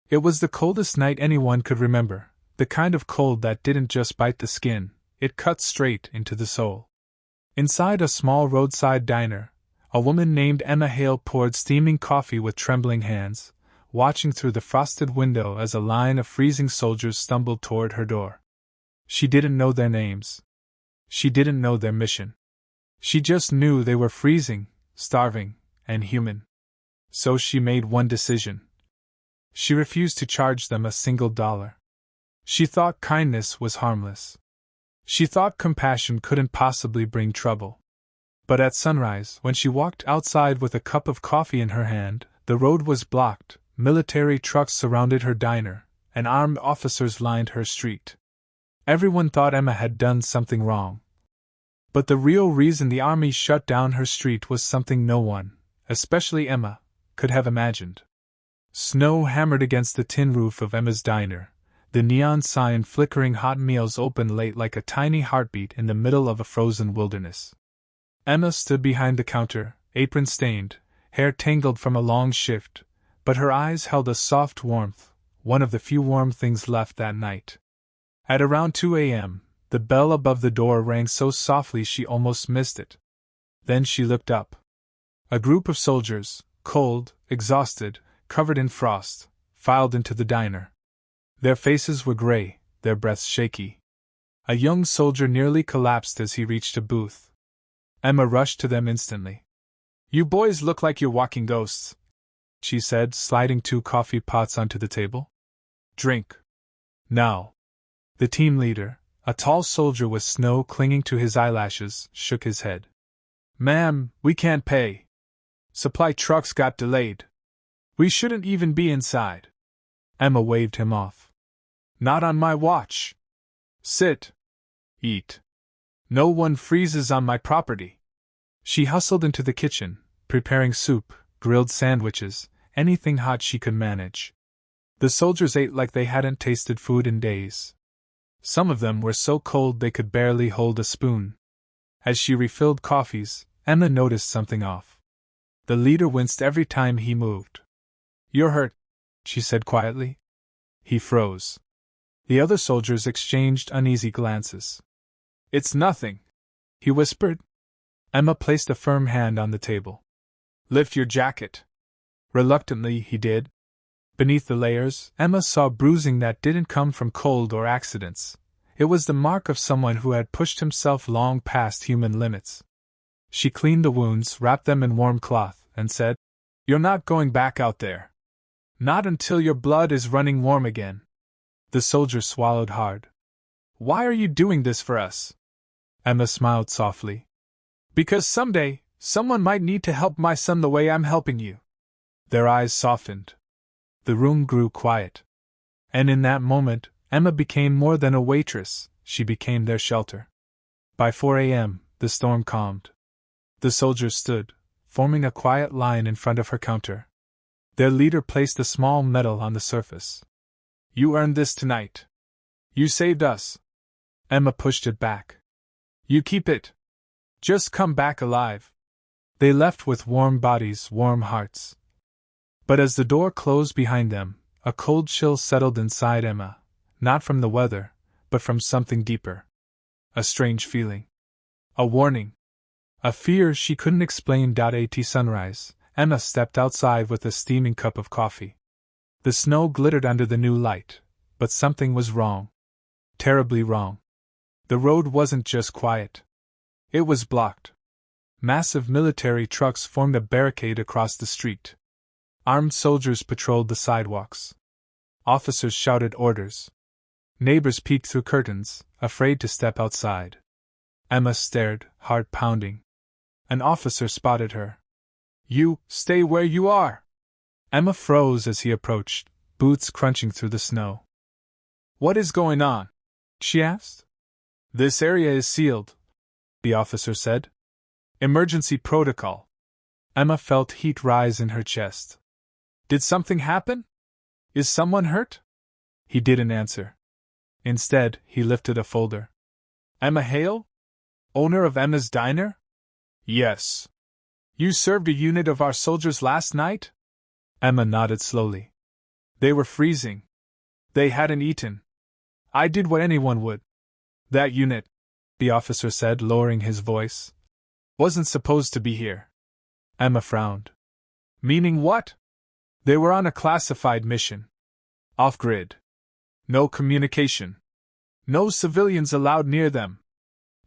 It was the coldest night anyone could remember, the kind of cold that didn't just bite the skin, it cut straight into the soul. Inside a small roadside diner, a woman named Emma Hale poured steaming coffee with trembling hands, watching through the frosted window as a line of freezing soldiers stumbled toward her door. She didn't know their names. She didn't know their mission. She just knew they were freezing, starving, and human. So she made one decision. She refused to charge them a single dollar. She thought kindness was harmless. She thought compassion couldn't possibly bring trouble. But at sunrise, when she walked outside with a cup of coffee in her hand, the road was blocked, military trucks surrounded her diner, and armed officers lined her street. Everyone thought Emma had done something wrong. But the real reason the army shut down her street was something no one, especially Emma, could have imagined. Snow hammered against the tin roof of Emma's diner, the neon sign flickering hot meals open late like a tiny heartbeat in the middle of a frozen wilderness. Emma stood behind the counter, apron stained, hair tangled from a long shift, but her eyes held a soft warmth, one of the few warm things left that night. At around 2 a.m., the bell above the door rang so softly she almost missed it. Then she looked up. A group of soldiers, cold, exhausted, covered in frost, filed into the diner. Their faces were gray, their breaths shaky. A young soldier nearly collapsed as he reached a booth. Emma rushed to them instantly. "You boys look like you're walking ghosts," she said, sliding 2 coffee pots onto the table. "Drink. Now." The team leader, a tall soldier with snow clinging to his eyelashes, shook his head. "Ma'am, we can't pay. Supply trucks got delayed. We shouldn't even be inside." Emma waved him off. "Not on my watch. Sit. Eat. No one freezes on my property." She hustled into the kitchen, preparing soup, grilled sandwiches, anything hot she could manage. The soldiers ate like they hadn't tasted food in days. Some of them were so cold they could barely hold a spoon. As she refilled coffees, Emma noticed something off. The leader winced every time he moved. "You're hurt," she said quietly. He froze. The other soldiers exchanged uneasy glances. "It's nothing," he whispered. Emma placed a firm hand on the table. "Lift your jacket." Reluctantly, he did. Beneath the layers, Emma saw bruising that didn't come from cold or accidents. It was the mark of someone who had pushed himself long past human limits. She cleaned the wounds, wrapped them in warm cloth, and said, "You're not going back out there. Not until your blood is running warm again." The soldier swallowed hard. "Why are you doing this for us?" Emma smiled softly. "Because someday, someone might need to help my son the way I'm helping you." Their eyes softened. The room grew quiet. And in that moment, Emma became more than a waitress, she became their shelter. By 4 a.m., the storm calmed. The soldiers stood, forming a quiet line in front of her counter. Their leader placed a small medal on the surface. "You earned this tonight. You saved us." Emma pushed it back. "You keep it. Just come back alive." They left with warm bodies, warm hearts. But as the door closed behind them, a cold chill settled inside Emma, not from the weather, but from something deeper. A strange feeling. A warning. A fear she couldn't explain. At sunrise, Emma stepped outside with a steaming cup of coffee. The snow glittered under the new light, but something was wrong. Terribly wrong. The road wasn't just quiet. It was blocked. Massive military trucks formed a barricade across the street. Armed soldiers patrolled the sidewalks. Officers shouted orders. Neighbors peeked through curtains, afraid to step outside. Emma stared, heart pounding. An officer spotted her. "You, stay where you are!" Emma froze as he approached, boots crunching through the snow. "What is going on?" she asked. "This area is sealed," the officer said. "Emergency protocol." Emma felt heat rise in her chest. "Did something happen? Is someone hurt?" He didn't answer. Instead, he lifted a folder. "Emma Hale? Owner of Emma's Diner?" "Yes." "You served a unit of our soldiers last night?" Emma nodded slowly. They were freezing. They hadn't eaten. I did what anyone would. That unit, the officer said, lowering his voice, wasn't supposed to be here. Emma frowned. Meaning what? They were on a classified mission. Off-grid. No communication. No civilians allowed near them.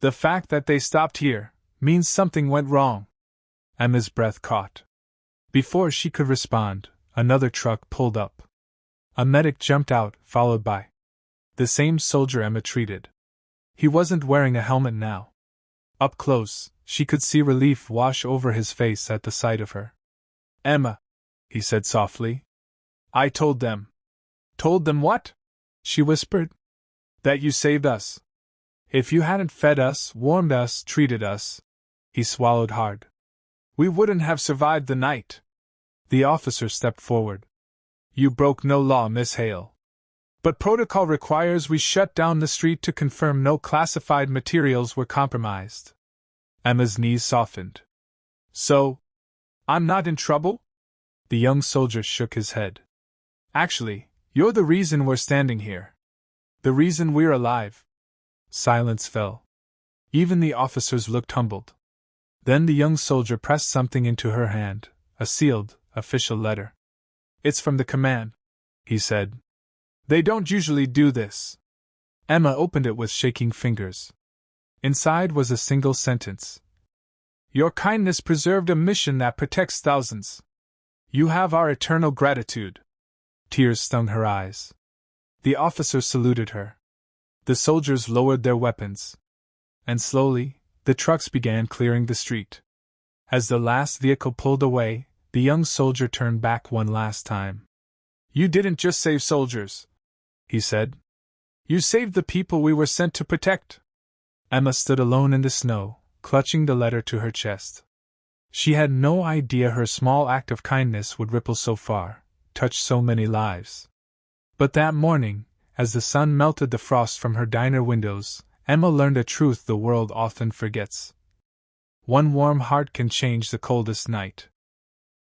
The fact that they stopped here means something went wrong. Emma's breath caught. Before she could respond, another truck pulled up. A medic jumped out, followed by the same soldier Emma treated. He wasn't wearing a helmet now. Up close, she could see relief wash over his face at the sight of her. Emma, he said softly. I told them. Told them what? She whispered. That you saved us. If you hadn't fed us, warmed us, treated us. He swallowed hard. We wouldn't have survived the night. The officer stepped forward. You broke no law, Miss Hale. But protocol requires we shut down the street to confirm no classified materials were compromised. Emma's knees softened. So, I'm not in trouble? The young soldier shook his head. Actually, you're the reason we're standing here. The reason we're alive. Silence fell. Even the officers looked humbled. Then the young soldier pressed something into her hand, a sealed, official letter. It's from the command, he said. They don't usually do this. Emma opened it with shaking fingers. Inside was a single sentence. Your kindness preserved a mission that protects thousands. You have our eternal gratitude. Tears stung her eyes. The officer saluted her. The soldiers lowered their weapons. And slowly, the trucks began clearing the street. As the last vehicle pulled away, the young soldier turned back one last time. You didn't just save soldiers, he said. You saved the people we were sent to protect. Emma stood alone in the snow, clutching the letter to her chest. She had no idea her small act of kindness would ripple so far, touch so many lives. But that morning, as the sun melted the frost from her diner windows, Emma learned a truth the world often forgets. One warm heart can change the coldest night.